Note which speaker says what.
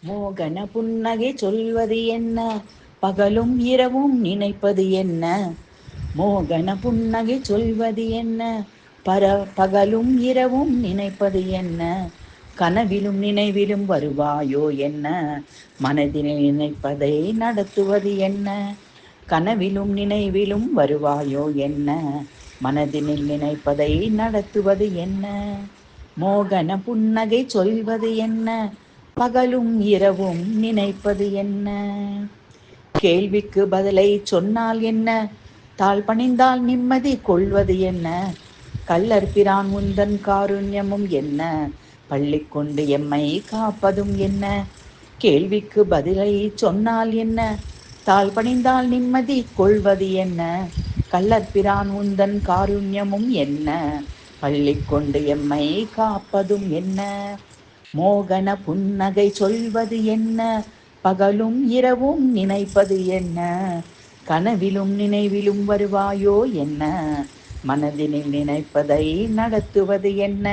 Speaker 1: மோகன புன்னகை சொல்வது என்ன? பகலும் இரவும் நினைப்பது என்ன? மோகன புன்னகை சொல்வது என்ன? பகலும் இரவும் நினைப்பது என்ன? கனவிலும் நினைவிலும் வருவாயோ என்ன? மனதில் நினைப்பதை நடத்துவது என்ன? கனவிலும் நினைவிலும் வருவாயோ என்ன? மனதினில் நினைப்பதை நடத்துவது என்ன? மோகன புன்னகை சொல்வது என்ன? பகலும் இரவும் நினைப்பது என்ன? கேள்விக்கு பதிலை சொன்னால் என்ன? தாழ் பணிந்தால் நிம்மதி கொள்வது என்ன? கள்ளர் பிரான் உந்தன் காருண்யமும் என்ன? பள்ளி கொண்டு எம்மை காப்பதும் என்ன? கேள்விக்கு பதிலை சொன்னால் என்ன? தாழ் பணிந்தால் நிம்மதி கொள்வது என்ன? கள்ளர் பிரான் உந்தன் காருண்யமும் என்ன? பள்ளி கொண்டு எம்மை காப்பதும் என்ன? மோகன புன்னகை சொல்வது என்ன? பகலும் இரவும் நினைப்பது என்ன? கனவிலும் நினைவிலும் வருவாயோ என்ன? மனதினில் நினைப்பதை நடத்துவது என்ன?